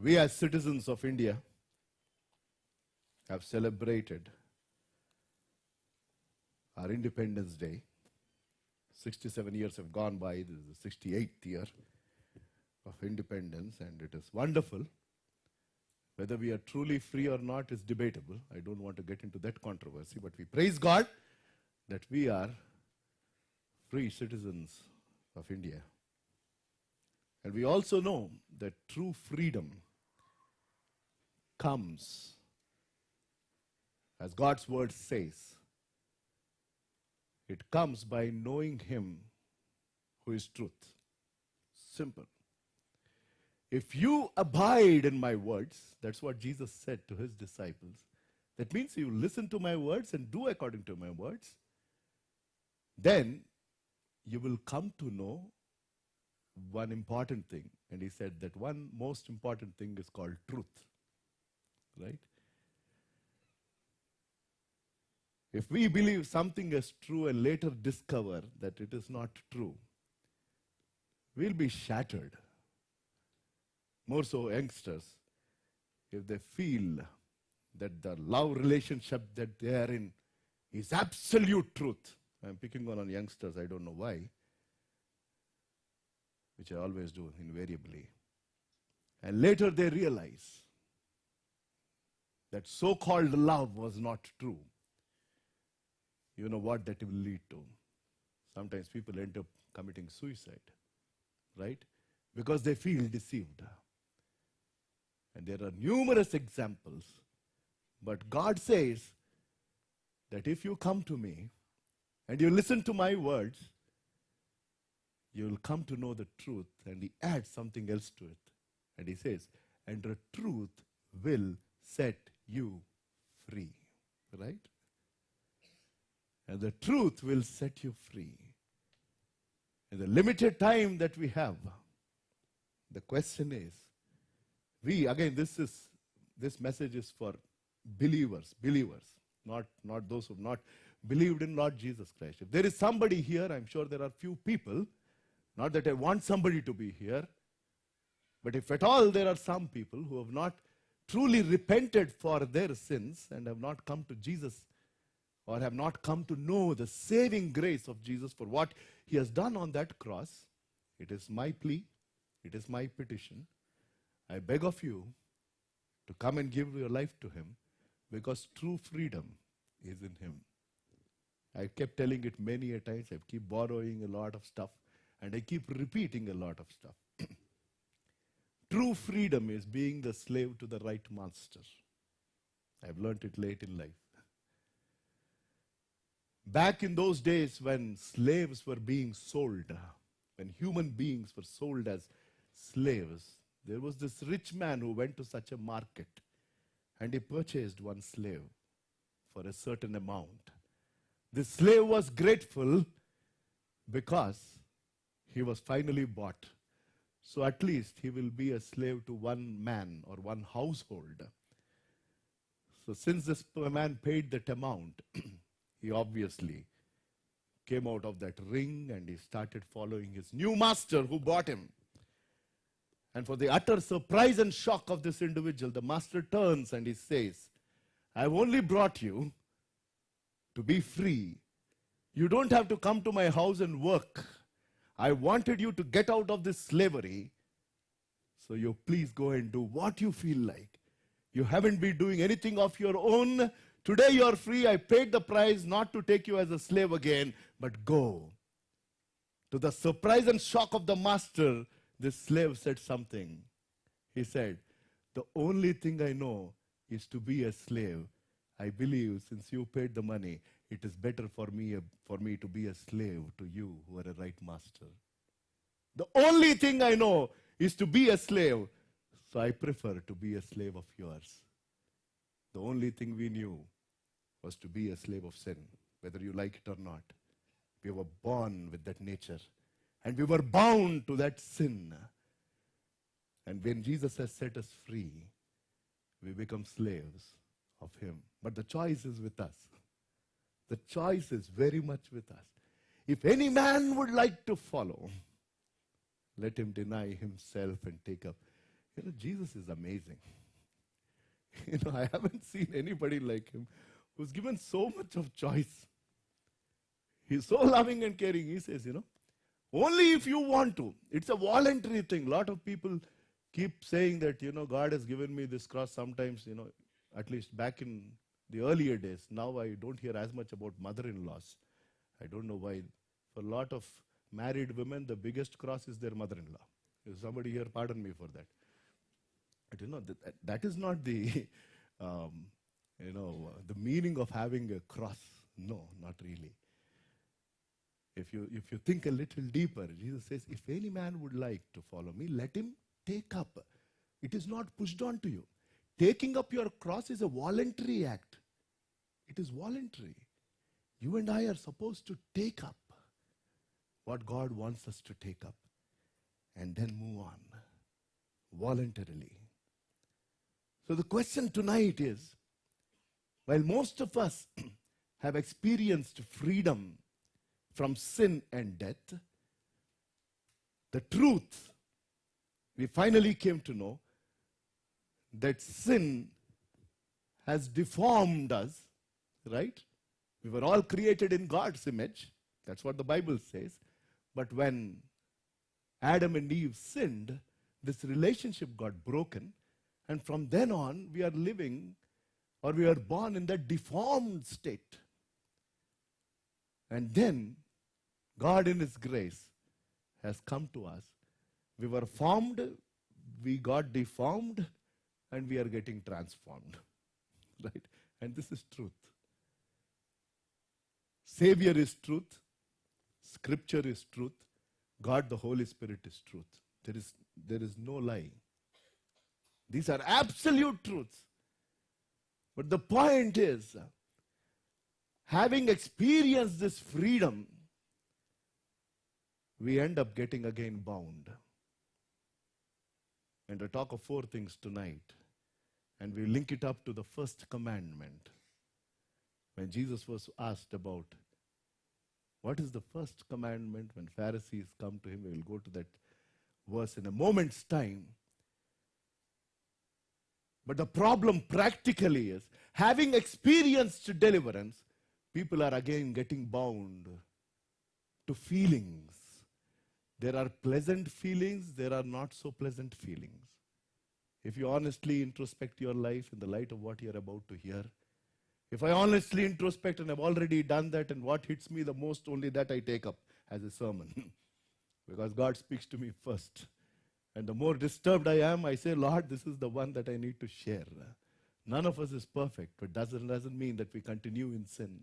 We as citizens of India have celebrated our Independence Day. 67 years have gone by. This is the 68th year of independence, and it is wonderful. Whether we are truly free or not is debatable. I don't want to get into that controversy, but we praise God that we are free citizens of India. And we also know that true freedom comes, as God's word says, it comes by knowing Him who is truth. Simple. If you abide in my words, that's what Jesus said to His disciples. That means you listen to my words and do according to my words. Then you will come to know one important thing. And He said that one most important thing is called truth. Right? If we believe something is true and later discover that it is not true, we'll be shattered. More so youngsters, if they feel that the love relationship that they are in is absolute truth. I'm picking on youngsters, I don't know why, which I always do invariably. And later they realize that so-called love was not true. You know what that will lead to? Sometimes people end up committing suicide, right? Because they feel deceived. And there are numerous examples. But God says that if you come to me and you listen to my words, you will come to know the truth. And He adds something else to it. And He says, and the truth will set you free. Right? And the truth will set you free. In the limited time that we have, the question is, this message is for believers, not those who have not believed in Lord Jesus Christ. If there is somebody here, I'm sure there are few people, not that I want somebody to be here, but if at all there are some people who have not truly repented for their sins and have not come to Jesus or have not come to know the saving grace of Jesus for what He has done on that cross, it is my plea, it is my petition. I beg of you to come and give your life to Him, because true freedom is in Him. I kept telling it many a times. I keep borrowing a lot of stuff, and I keep repeating a lot of stuff. True freedom is being the slave to the right master. I've learned it late in life. Back in those days when slaves were being sold, when human beings were sold as slaves, there was this rich man who went to such a market and he purchased one slave for a certain amount. The slave was grateful because he was finally bought. So at least he will be a slave to one man or one household. So since this man paid that amount, he obviously came out of that ring and he started following his new master who bought him. And for the utter surprise and shock of this individual, the master turns and he says, I've only brought you to be free. You don't have to come to my house and work. I wanted you to get out of this slavery. So you please go and do what you feel like. You haven't been doing anything of your own. Today you are free. I paid the price not to take you as a slave again, but go. To the surprise and shock of the master, this slave said something. He said, the only thing I know is to be a slave. I believe since you paid the money, it is better for me to be a slave to you who are a right master. The only thing I know is to be a slave. So I prefer to be a slave of yours. The only thing we knew was to be a slave of sin, whether you like it or not. We were born with that nature. And we were bound to that sin. And when Jesus has set us free, we become slaves of Him. But the choice is with us. The choice is very much with us. If any man would like to follow, let him deny himself and take up Jesus is amazing. I haven't seen anybody like him who's given so much of choice. He's so loving and caring. He says, only if you want to. It's a voluntary thing. A lot of people keep saying that, God has given me this cross sometimes, at least back in the earlier days. Now I don't hear as much about mother-in-laws. I don't know why. For a lot of married women, the biggest cross is their mother-in-law. If somebody here, pardon me for that. But that is not the, the meaning of having a cross. No, not really. If you think a little deeper, Jesus says, if any man would like to follow me, let him take up. It is not pushed on to you. Taking up your cross is a voluntary act. It is voluntary. You and I are supposed to take up what God wants us to take up and then move on voluntarily. So the question tonight is, while most of us have experienced freedom from sin and death, the truth, we finally came to know that sin has deformed us, right? We were all created in God's image. That's what the Bible says. But when Adam and Eve sinned, this relationship got broken. And from then on, we are living, or we are born in that deformed state. And then, God in His grace has come to us. We were formed, we got deformed, and we are getting transformed. Right? And this is truth. Savior is truth. Scripture is truth. God the Holy Spirit is truth. There is no lie. These are absolute truths. But the point is, having experienced this freedom, we end up getting again bound. And I talk of 4 things tonight. And we link it up to the first commandment. When Jesus was asked about what is the first commandment, when Pharisees come to him, we will go to that verse in a moment's time. But the problem practically is, having experienced deliverance, people are again getting bound to feelings. There are pleasant feelings, there are not so pleasant feelings. If you honestly introspect your life in the light of what you're about to hear, if I honestly introspect, and I've already done that, and what hits me the most, only that I take up as a sermon. Because God speaks to me first. And the more disturbed I am, I say, Lord, this is the one that I need to share. None of us is perfect, but doesn't mean that we continue in sin.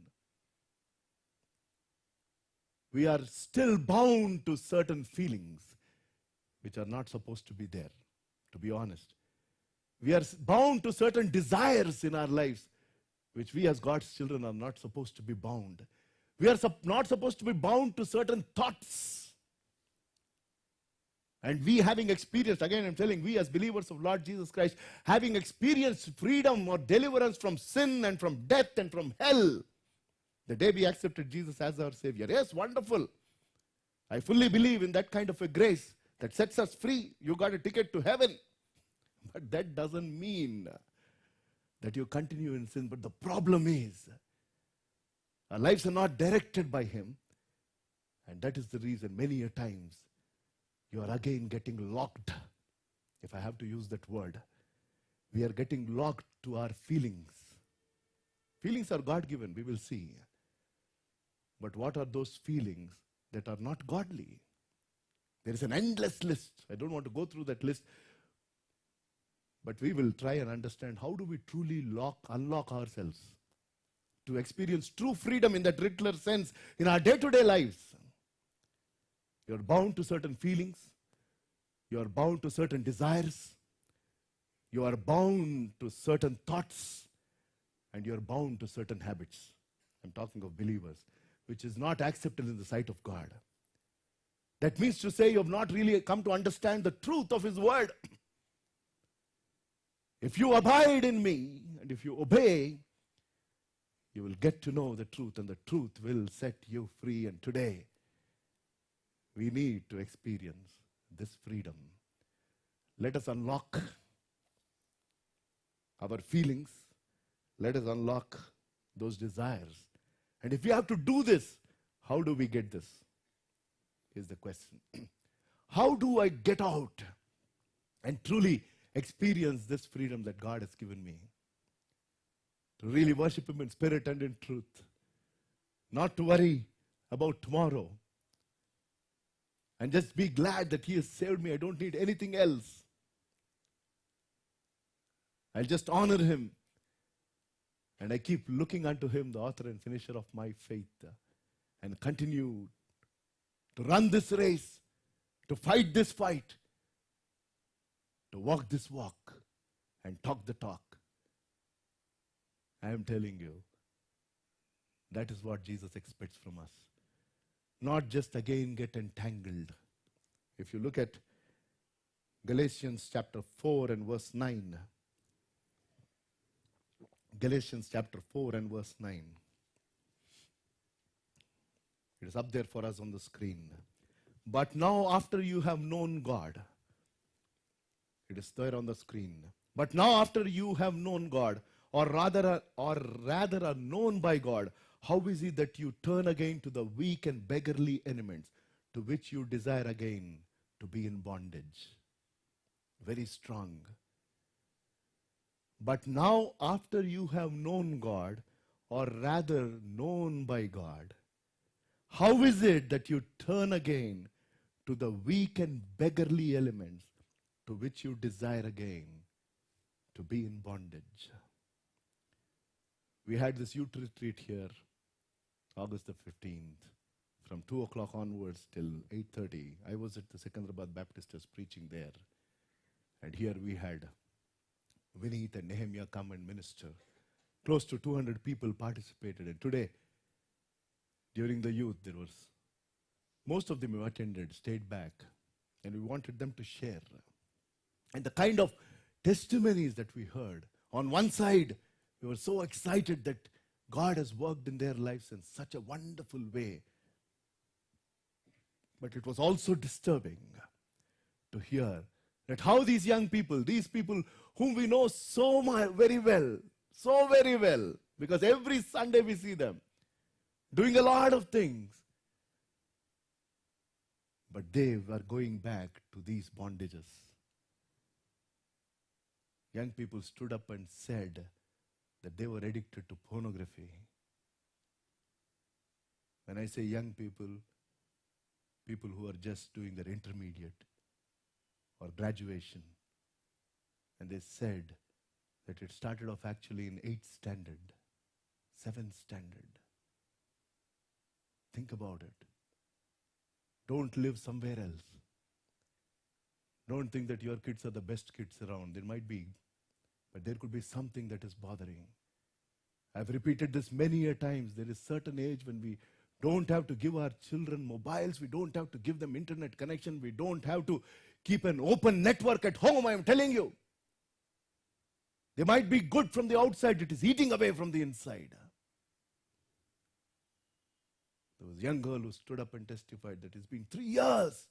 We are still bound to certain feelings which are not supposed to be there, to be honest. We are bound to certain desires in our lives which we as God's children are not supposed to be bound. We are not supposed to be bound to certain thoughts. And we having experienced, again I'm telling, we as believers of Lord Jesus Christ, having experienced freedom or deliverance from sin and from death and from hell, the day we accepted Jesus as our Savior. Yes, wonderful. I fully believe in that kind of a grace that sets us free. You got a ticket to heaven. But that doesn't mean that you continue in sin. But the problem is, our lives are not directed by Him. And that is the reason many a times you are again getting locked, if I have to use that word. We are getting locked to our feelings. Feelings are God-given, we will see. But what are those feelings that are not godly? There is an endless list. I don't want to go through that list. But we will try and understand how do we truly unlock ourselves to experience true freedom in that regular sense in our day-to-day lives. You're bound to certain feelings. You're bound to certain desires. You are bound to certain thoughts. And you're bound to certain habits. I'm talking of believers, which is not acceptable in the sight of God. That means to say you have not really come to understand the truth of His word. If you abide in me, and if you obey, you will get to know the truth, and the truth will set you free. And today, we need to experience this freedom. Let us unlock our feelings. Let us unlock those desires. And if we have to do this, how do we get this? Is the question. How do I get out and truly experience this freedom that God has given me? To really worship Him in spirit and in truth. Not to worry about tomorrow. And just be glad that He has saved me. I don't need anything else. I'll just honor Him. And I keep looking unto Him, the author and finisher of my faith. And continue to run this race, to fight this fight, to walk this walk, and talk the talk. I am telling you, that is what Jesus expects from us. Not just again get entangled. If you look at Galatians chapter 4 and verse 9. Galatians chapter 4 and verse 9. It is up there for us on the screen. But now after you have known God, it is there on the screen. But now after you have known God, or rather are known by God, how is it that you turn again to the weak and beggarly elements to which you desire again to be in bondage? Very strong. But now after you have known God, or rather known by God, how is it that you turn again to the weak and beggarly elements to which you desire again to be in bondage? We had this youth retreat here, August the 15th, from 2 o'clock onwards till 8:30. I was at the Secunderabad Baptist preaching there. And here we had Vineet and Nehemiah come and minister. Close to 200 people participated. And today, during the youth, most of them who attended, stayed back. And we wanted them to share. And the kind of testimonies that we heard. On one side, we were so excited that God has worked in their lives in such a wonderful way. But it was also disturbing to hear that how these young people, these people whom we know very well, because every Sunday we see them doing a lot of things. But they were going back to these bondages. Young people stood up and said that they were addicted to pornography. When I say young people, people who are just doing their intermediate or graduation. And they said that it started off actually in 8th standard, 7th standard. Think about it. Don't live somewhere else. Don't think that your kids are the best kids around. There might be, but there could be something that is bothering. I've repeated this many a times. There is certain age when we don't have to give our children mobiles. We don't have to give them internet connection. We don't have to keep an open network at home, I am telling you. They might be good from the outside. It is eating away from the inside. There was a young girl who stood up and testified that it's been 3 years.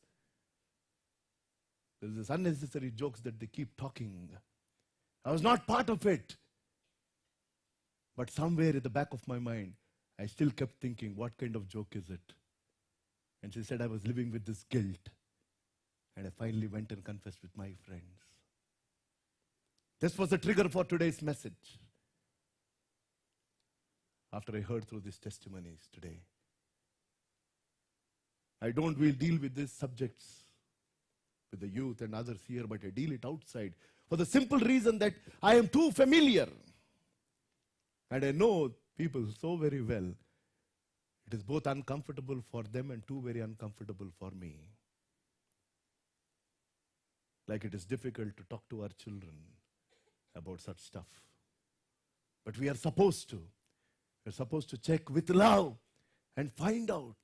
There's this unnecessary jokes that they keep talking. I was not part of it. But somewhere at the back of my mind, I still kept thinking, what kind of joke is it? And she said, I was living with this guilt. And I finally went and confessed with my friends. This was the trigger for today's message. After I heard through these testimonies today. I don't will deal with these subjects with the youth and others here, but I deal it outside. For the simple reason that I am too familiar. And I know people so very well. It is both uncomfortable for them and too very uncomfortable for me. Like it is difficult to talk to our children about such stuff. But we are supposed to. We're supposed to check with love and find out.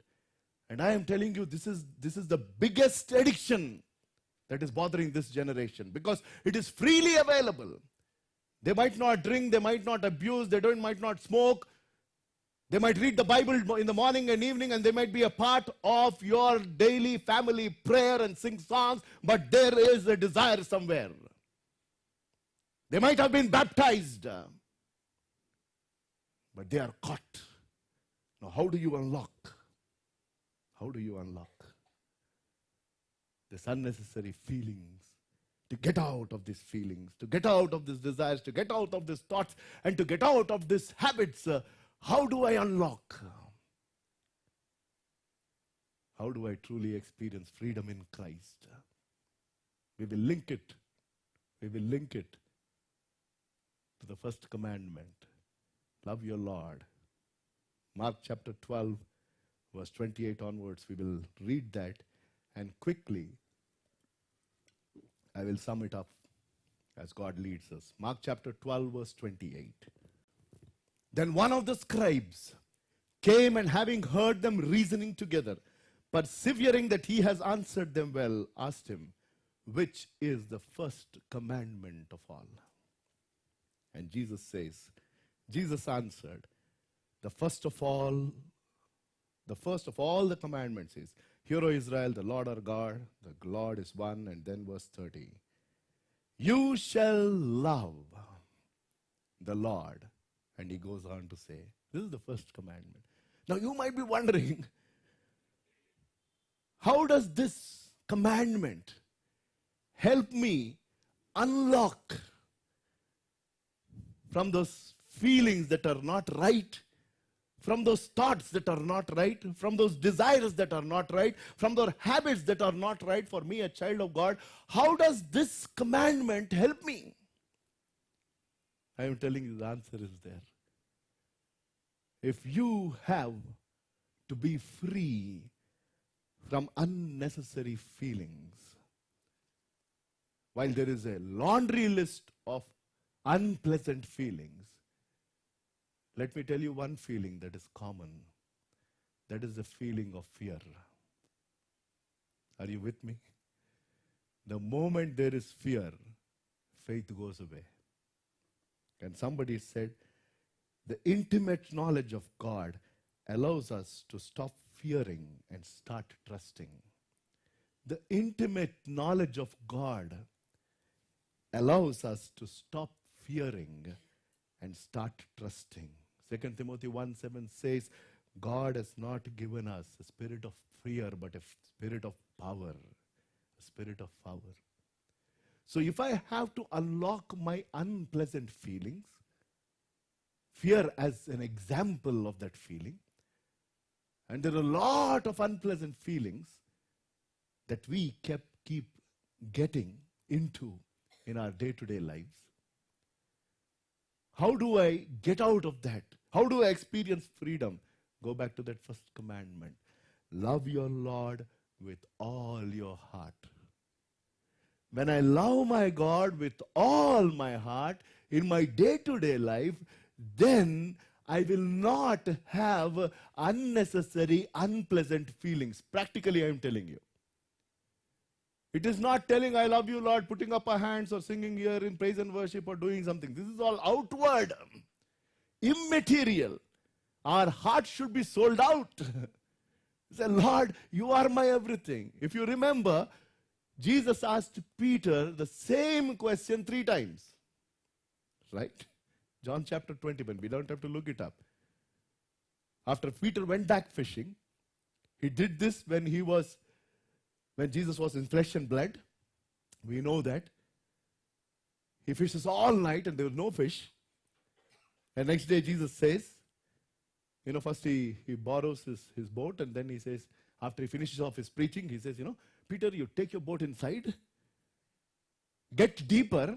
And I am telling you, this is the biggest addiction that is bothering this generation. Because it is freely available. They might not drink, they might not abuse, might not smoke. They might read the Bible in the morning and evening, and they might be a part of your daily family prayer and sing songs, but there is a desire somewhere. They might have been baptized, but they are caught. Now, how do you unlock? How do you unlock this unnecessary feelings? To get out of these feelings, to get out of these desires, to get out of these thoughts, and to get out of these habits. How do I unlock? How do I truly experience freedom in Christ? We will link it. We will link it to the first commandment. Love your Lord. Mark chapter 12, verse 28 onwards. We will read that, and quickly I will sum it up as God leads us. Mark chapter 12, verse 28. Then one of the scribes came, and having heard them reasoning together, persevering that he has answered them well, asked him, which is the first commandment of all? And Jesus answered, the first of all the commandments is, Hear, O Israel, the Lord our God, the Lord is one. And then verse 30. You shall love the Lord. And he goes on to say, this is the first commandment. Now you might be wondering, how does this commandment help me unlock from those feelings that are not right, from those thoughts that are not right, from those desires that are not right, from those habits that are not right for me, a child of God? How does this commandment help me? I am telling you, the answer is there. If you have to be free from unnecessary feelings, while there is a laundry list of unpleasant feelings, let me tell you one feeling that is common. That is the feeling of fear. Are you with me? The moment there is fear, faith goes away. And somebody said, the intimate knowledge of God allows us to stop fearing and start trusting. The intimate knowledge of God allows us to stop fearing and start trusting. 2 Timothy 1:7 says, God has not given us a spirit of fear, but a spirit of power. A spirit of power. So if I have to unlock my unpleasant feelings, fear as an example of that feeling, and there are a lot of unpleasant feelings that we keep getting into in our day-to-day lives. How do I get out of that? How do I experience freedom? Go back to that first commandment. Love your Lord with all your heart. When I love my God with all my heart in my day-to-day life, then I will not have unnecessary, unpleasant feelings. Practically, I am telling you. It is not telling, I love you, Lord, putting up our hands or singing here in praise and worship or doing something. This is all outward, immaterial. Our heart should be sold out. Say, Lord, you are my everything. If you remember, Jesus asked Peter the same question 3 times. Right? John chapter 21. We don't have to look it up. After Peter went back fishing, he did this when Jesus was in flesh and blood. We know that. He fishes all night and there was no fish. And next day Jesus says, first he borrows his boat, and then he says, after he finishes off his preaching, he says, Peter, you take your boat inside, get deeper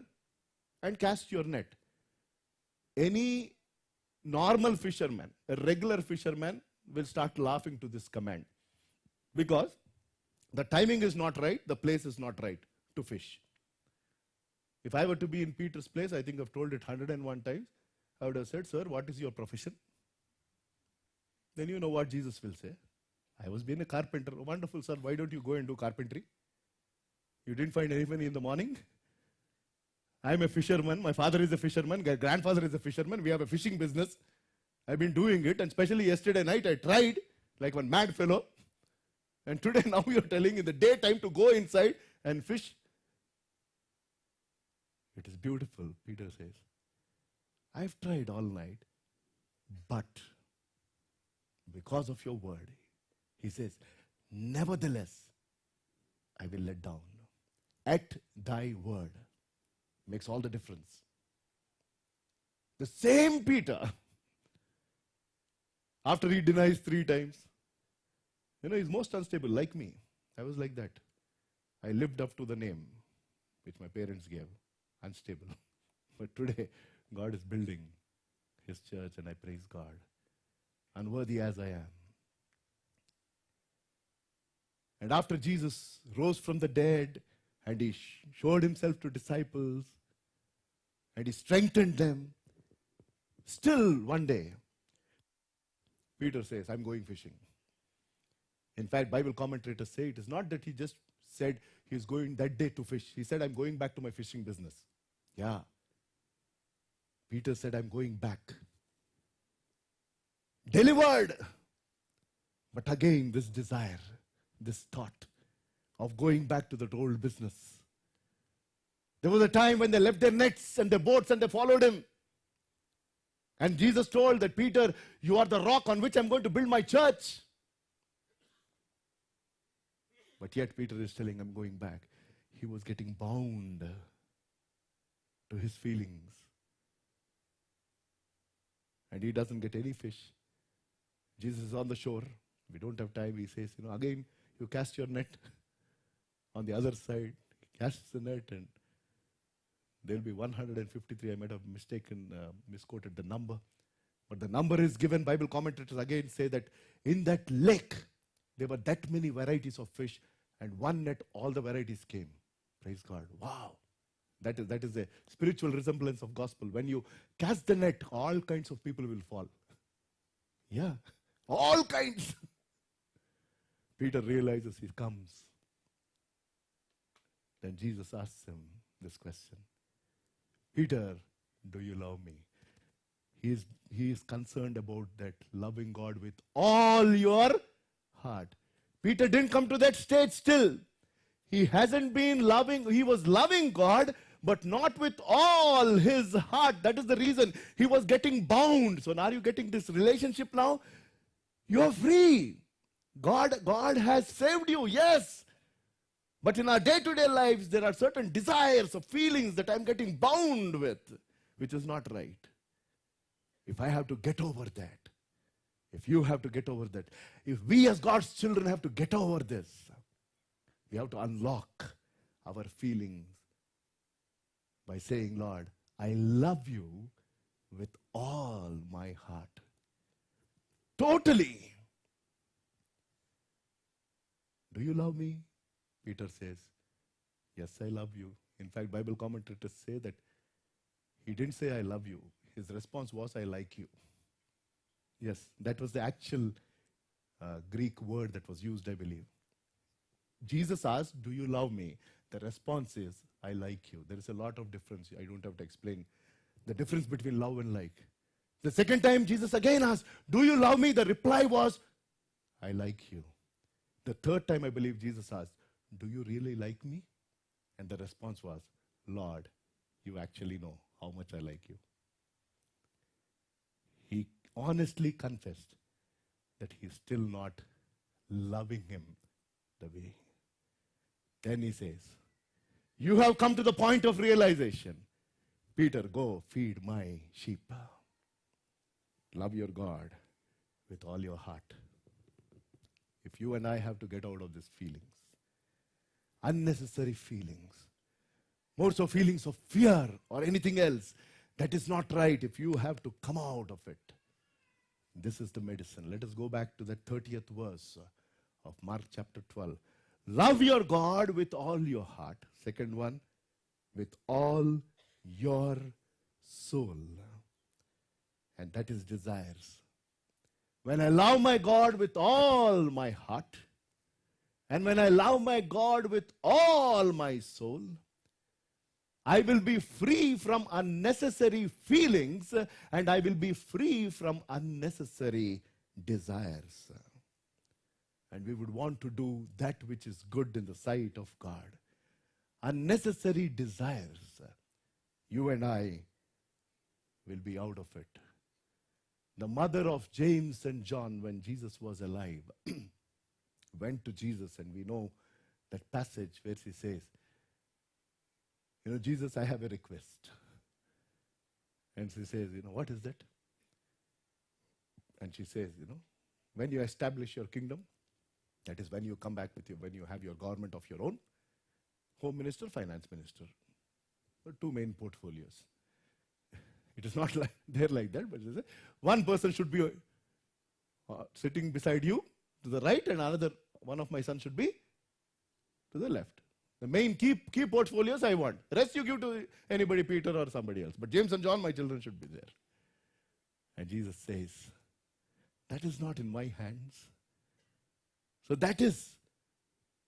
and cast your net. Any normal fisherman, a regular fisherman, will start laughing to this command. Because the timing is not right, the place is not right to fish. If I were to be in Peter's place, I think I've told it 101 times, I would have said, sir, what is your profession? Then you know what Jesus will say. I was being a carpenter. Oh, wonderful, sir. Why don't you go and do carpentry? You didn't find any money in the morning? I'm a fisherman. My father is a fisherman. My grandfather is a fisherman. We have a fishing business. I've been doing it, and especially yesterday night I tried like one mad fellow. And today now you're telling in the daytime to go inside and fish. It is beautiful, Peter says. I've tried all night, but because of your word, he says, nevertheless, I will let down. At thy word makes all the difference. The same Peter, after he denies 3 times, he's most unstable, like me. I was like that. I lived up to the name which my parents gave, unstable. But today, God is building his church, and I praise God, unworthy as I am. And after Jesus rose from the dead, and he showed himself to disciples, and he strengthened them, still one day, Peter says, I'm going fishing. In fact, Bible commentators say it is not that he just said he's going that day to fish. He said, I'm going back to my fishing business. Yeah. Peter said, I'm going back. Delivered. But again, this desire, this thought of going back to that old business. There was a time when they left their nets and their boats and they followed him. And Jesus told that, Peter, you are the rock on which I'm going to build my church. But yet Peter is telling, I'm going back. He was getting bound to his feelings. And he doesn't get any fish. Jesus is on the shore. We don't have time. He says, again, you cast your net on the other side. He casts the net, and there will be 153. I might have misquoted the number. But the number is given. Bible commentators again say that in that lake, there were that many varieties of fish, and one net, all the varieties came. Praise God. Wow. That is a spiritual resemblance of gospel. When you cast the net, all kinds of people will fall. Yeah. All kinds. Peter realizes, he comes. Then Jesus asks him this question. Peter, do you love me? He is concerned about that, loving God with all your heart. Peter didn't come to that stage still. He hasn't been loving, he was loving God, but not with all his heart. That is the reason he was getting bound. So now you're getting this relationship now. You're free. God has saved you, yes. But in our day-to-day lives, there are certain desires or feelings that I'm getting bound with, which is not right. If I have to get over that, if you have to get over that, if we as God's children have to get over this, we have to unlock our feelings by saying, Lord, I love you with all my heart. Totally. Do you love me? Peter says, yes, I love you. In fact, Bible commentators say that he didn't say, I love you. His response was, I like you. Yes, that was the actual Greek word that was used, I believe. Jesus asked, do you love me? The response is, I like you. There is a lot of difference. I don't have to explain the difference between love and like. The second time Jesus again asked, do you love me? The reply was, I like you. The third time I believe Jesus asked, do you really like me? And the response was, Lord, you actually know how much I like you. He honestly confessed that he's still not loving him the way. Then he says, you have come to the point of realization. Peter, go feed my sheep. Love your God with all your heart. If you and I have to get out of these feelings, unnecessary feelings, more so feelings of fear or anything else that is not right, if you have to come out of it, this is the medicine. Let us go back to the 30th verse of Mark chapter 12. Love your God with all your heart. Second one, with all your soul. And that is desires. When I love my God with all my heart, and when I love my God with all my soul, I will be free from unnecessary feelings and I will be free from unnecessary desires. And we would want to do that which is good in the sight of God. Unnecessary desires, you and I will be out of it. The mother of James and John, when Jesus was alive, went to Jesus, and we know that passage where she says, Jesus, I have a request. And she says, what is that? And she says, when you establish your kingdom, that is when you come back when you have your government of your own, home minister, finance minister, the two main portfolios. It is not like that, but one person should be sitting beside you to the right, and one of my sons should be to the left. The main key portfolios I want. Rest you give to anybody, Peter or somebody else. But James and John, my children, should be there. And Jesus says, that is not in my hands. So that is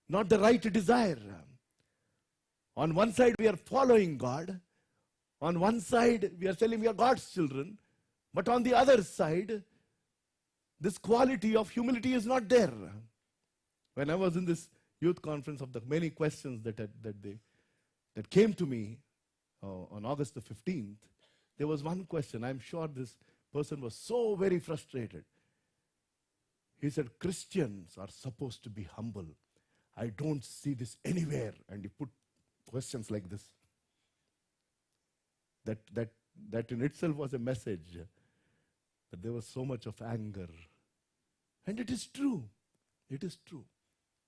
not the right desire. On one side, we are following God. On one side, we are telling we are God's children. But on the other side, this quality of humility is not there. When I was in this youth conference, of the many questions that came to me on August the 15th, there was one question. I'm sure this person was so very frustrated. He said, Christians are supposed to be humble. I don't see this anywhere. And he put questions like this. That in itself was a message. That there was so much of anger. And it is true. It is true.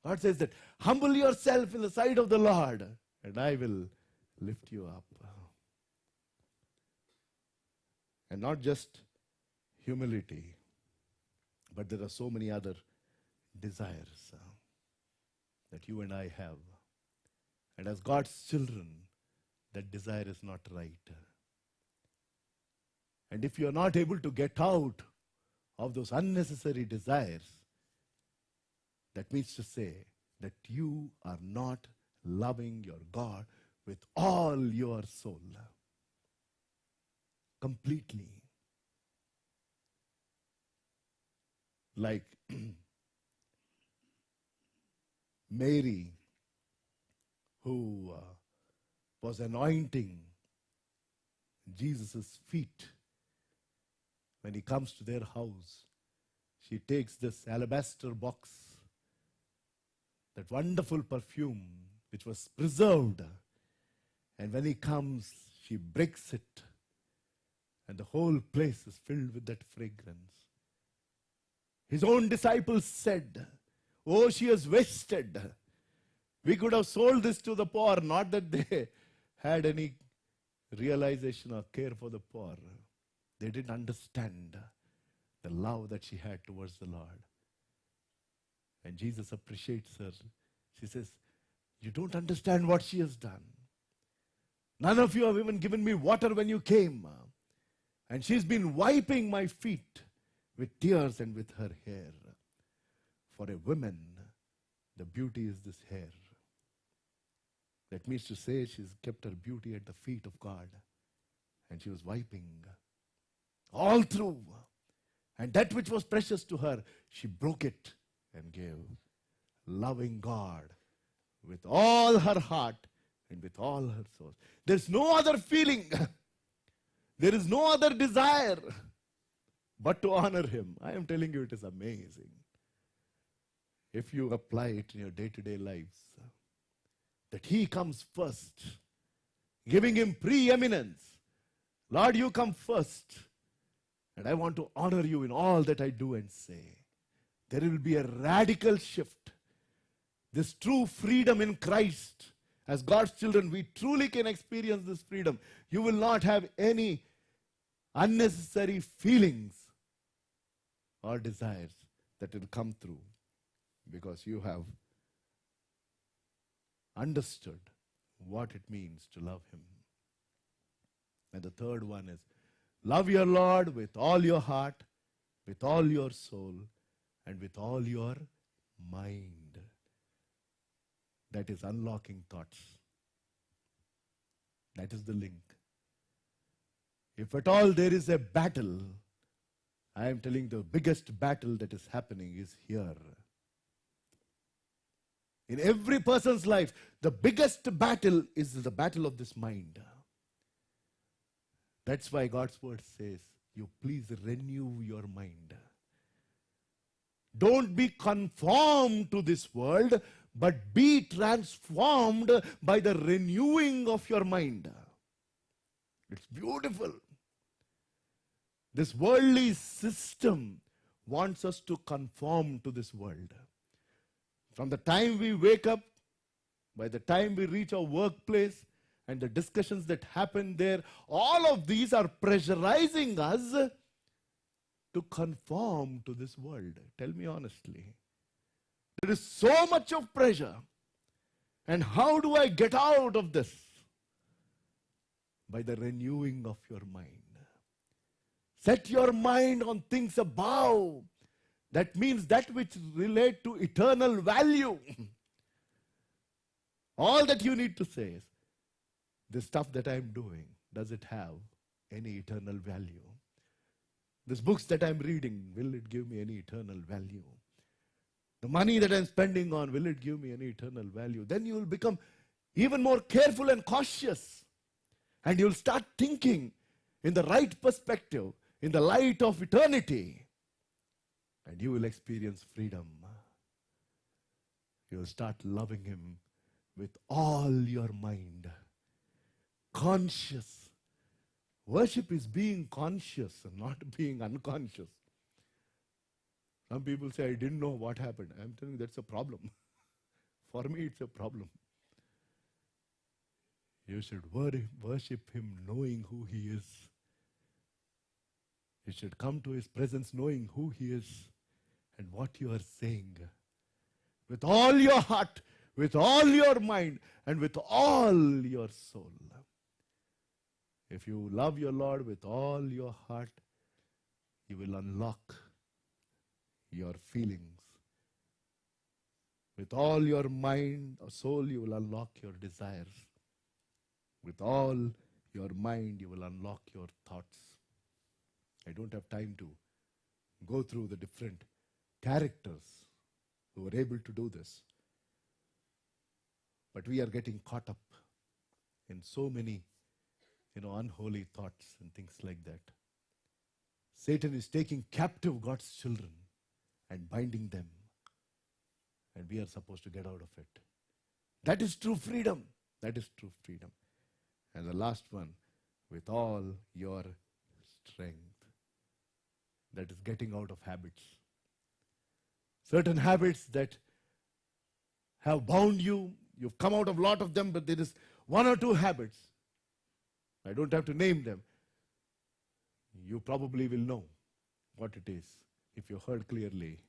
God says that, humble yourself in the sight of the Lord, and I will lift you up. And not just humility, but there are so many other desires that you and I have. And as God's children, that desire is not right. And if you are not able to get out of those unnecessary desires, that means to say that you are not loving your God with all your soul. Completely. Like Mary, who was anointing Jesus' feet when he comes to their house. She takes this alabaster box, that wonderful perfume which was preserved, and when he comes, she breaks it, and the whole place is filled with that fragrance. His own disciples said, oh, she has wasted. We could have sold this to the poor, not that they had any realization or care for the poor. They didn't understand the love that she had towards the Lord. And Jesus appreciates her. She says, you don't understand what she has done. None of you have even given me water when you came. And she's been wiping my feet with tears and with her hair. For a woman, the beauty is this hair. That means to say she's kept her beauty at the feet of God. And she was wiping all through. And that which was precious to her, she broke it and gave. Loving God with all her heart and with all her soul. There's no other feeling. There is no other desire but to honor him. I am telling you, it is amazing. If you apply it in your day-to-day lives, that he comes first, giving him preeminence. Lord, you come first, and I want to honor you in all that I do and say. There will be a radical shift. This true freedom in Christ, as God's children, we truly can experience this freedom. You will not have any unnecessary feelings or desires that will come through, because you have understood what it means to love him. And the third one is, love your Lord with all your heart, with all your soul, and with all your mind. That is unlocking thoughts. That is the link. If at all there is a battle, I am telling the biggest battle that is happening is here. In every person's life, the biggest battle is the battle of this mind. That's why God's word says, you please renew your mind. Don't be conformed to this world, but be transformed by the renewing of your mind. It's beautiful. This worldly system wants us to conform to this world. From the time we wake up, by the time we reach our workplace, and the discussions that happen there, all of these are pressurizing us to conform to this world. Tell me honestly. There is so much of pressure. And how do I get out of this? By the renewing of your mind. Set your mind on things above. That means that which relate to eternal value. All that you need to say is, the stuff that I'm doing, does it have any eternal value? These books that I'm reading, will it give me any eternal value? The money that I'm spending on, will it give me any eternal value? Then you will become even more careful and cautious. And you'll start thinking in the right perspective, in the light of eternity. And you will experience freedom. You will start loving Him with all your mind. Conscious. Worship is being conscious and not being unconscious. Some people say, I didn't know what happened. I'm telling you, that's a problem. For me, it's a problem. You should worship Him knowing who He is. You should come to His presence knowing who He is and what you are saying. With all your heart, with all your mind, and with all your soul. If you love your Lord with all your heart, you will unlock your feelings. With all your mind or soul, you will unlock your desires. With all your mind, you will unlock your thoughts. I don't have time to go through the different characters who were able to do this. But we are getting caught up in so many unholy thoughts and things like that. Satan is taking captive God's children and binding them. And we are supposed to get out of it. That is true freedom. That is true freedom. And the last one, with all your strength. That is getting out of habits. Certain habits that have bound you. You've come out of a lot of them, but there is one or two habits. I don't have to name them. You probably will know what it is if you heard clearly.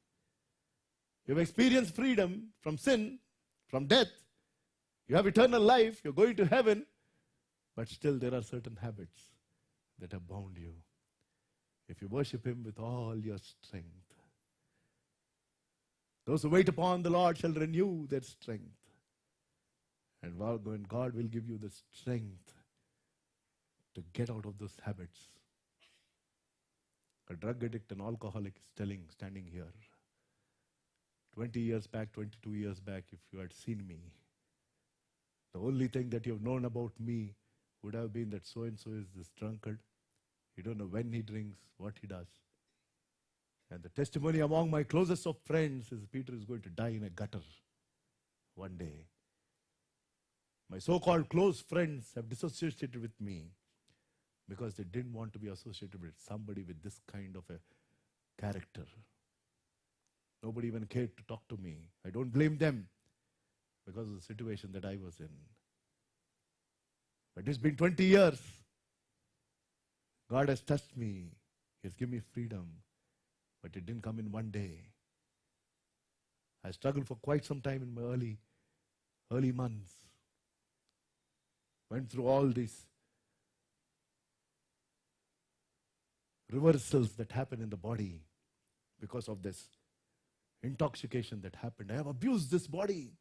You've experienced freedom from sin, from death. You have eternal life. You're going to heaven. But still there are certain habits that have bound you. If you worship Him with all your strength. Those who wait upon the Lord shall renew their strength. And when God will give you the strength to get out of those habits. A drug addict, an alcoholic is standing here. 20 years back, 22 years back, if you had seen me, the only thing that you've known about me would have been that so-and-so is this drunkard. You don't know when he drinks, what he does. And the testimony among my closest of friends is Peter is going to die in a gutter one day. My so-called close friends have dissociated with me because they didn't want to be associated with somebody with this kind of a character. Nobody even cared to talk to me. I don't blame them because of the situation that I was in. But it's been 20 years. God has touched me. He has given me freedom. But it didn't come in one day. I struggled for quite some time in my early months. Went through all these reversals that happen in the body because of this intoxication that happened. I have abused this body.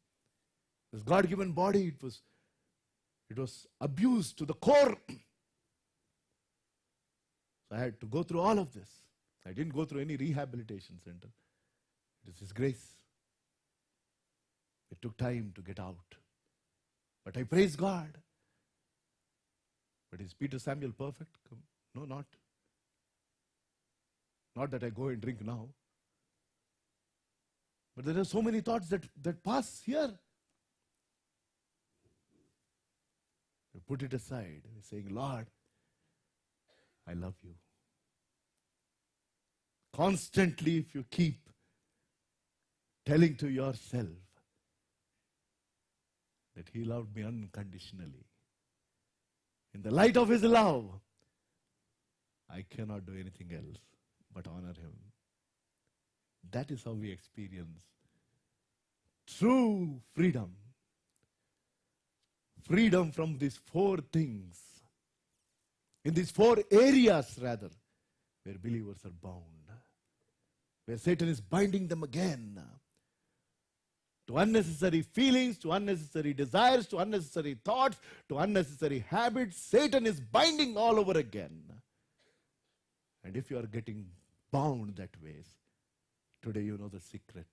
This God-given body, It was abused to the core. So I had to go through all of this. I didn't go through any rehabilitation center. It is His grace. It took time to get out. But I praise God. But is Peter Samuel perfect? No, not. Not that I go and drink now. But there are so many thoughts that pass here. We put it aside. We're saying, Lord, I love you. Constantly, if you keep telling to yourself that He loved me unconditionally, in the light of His love, I cannot do anything else but honor Him. That is how we experience true freedom. Freedom from these four things. In these four areas, rather, where believers are bound. Where Satan is binding them again. To unnecessary feelings, to unnecessary desires, to unnecessary thoughts, to unnecessary habits. Satan is binding all over again. And if you are getting bound that way, today you know the secret.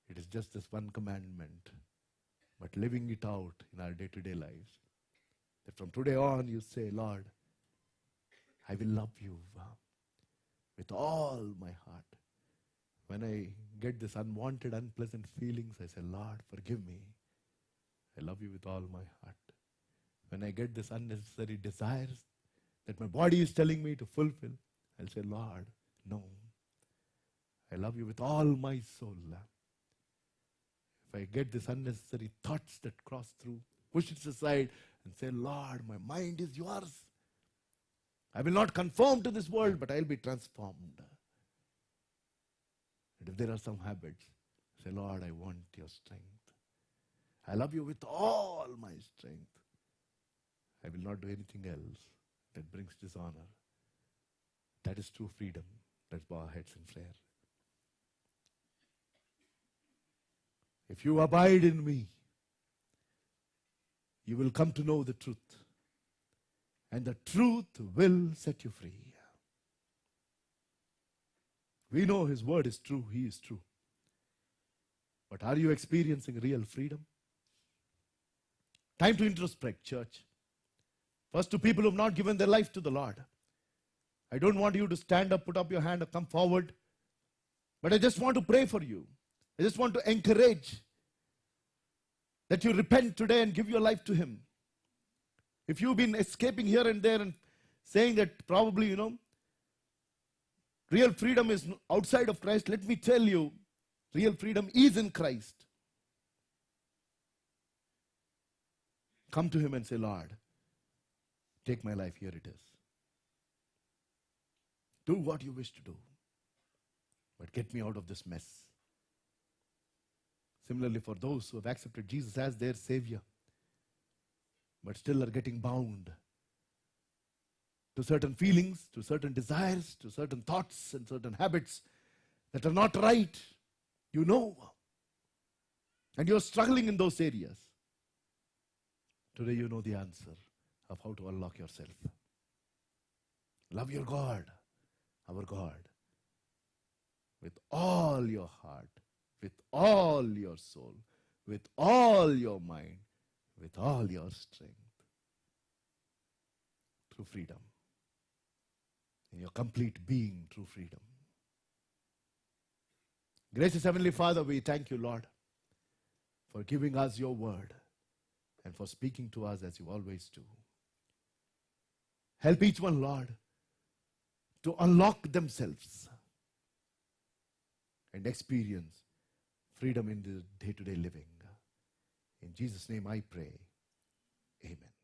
It is just this one commandment, but living it out in our day-to-day lives. That from today on you say, Lord, I will love you with all my heart. When I get this unwanted, unpleasant feelings, I say, Lord, forgive me. I love you with all my heart. When I get this unnecessary desires that my body is telling me to fulfill, I'll say, Lord, no. I love you with all my soul. If I get these unnecessary thoughts that cross through, push it aside and say, Lord, my mind is yours. I will not conform to this world, but I'll be transformed. And if there are some habits, say, Lord, I want your strength. I love you with all my strength. I will not do anything else that brings dishonor. That is true freedom. Let's bow our heads in prayer. If you abide in me, you will come to know the truth. And the truth will set you free. We know His word is true. He is true. But are you experiencing real freedom? Time to introspect, church. First, to people who have not given their life to the Lord. I don't want you to stand up, put up your hand, or come forward. But I just want to pray for you. I just want to encourage that you repent today and give your life to Him. If you've been escaping here and there and saying that probably, real freedom is outside of Christ, let me tell you, real freedom is in Christ. Come to Him and say, Lord, take my life, here it is. Do what you wish to do, but get me out of this mess. Similarly, for those who have accepted Jesus as their Savior, but still are getting bound to certain feelings, to certain desires, to certain thoughts and certain habits that are not right, and you're struggling in those areas. Today you know the answer of how to unlock yourself. Love your God, our God, with all your heart, with all your soul, with all your mind, with all your strength. True freedom. In your complete being, true freedom. Gracious Heavenly Father, we thank you, Lord, for giving us your word and for speaking to us as you always do. Help each one, Lord, to unlock themselves and experience freedom in the day-to-day living. In Jesus' name I pray. Amen.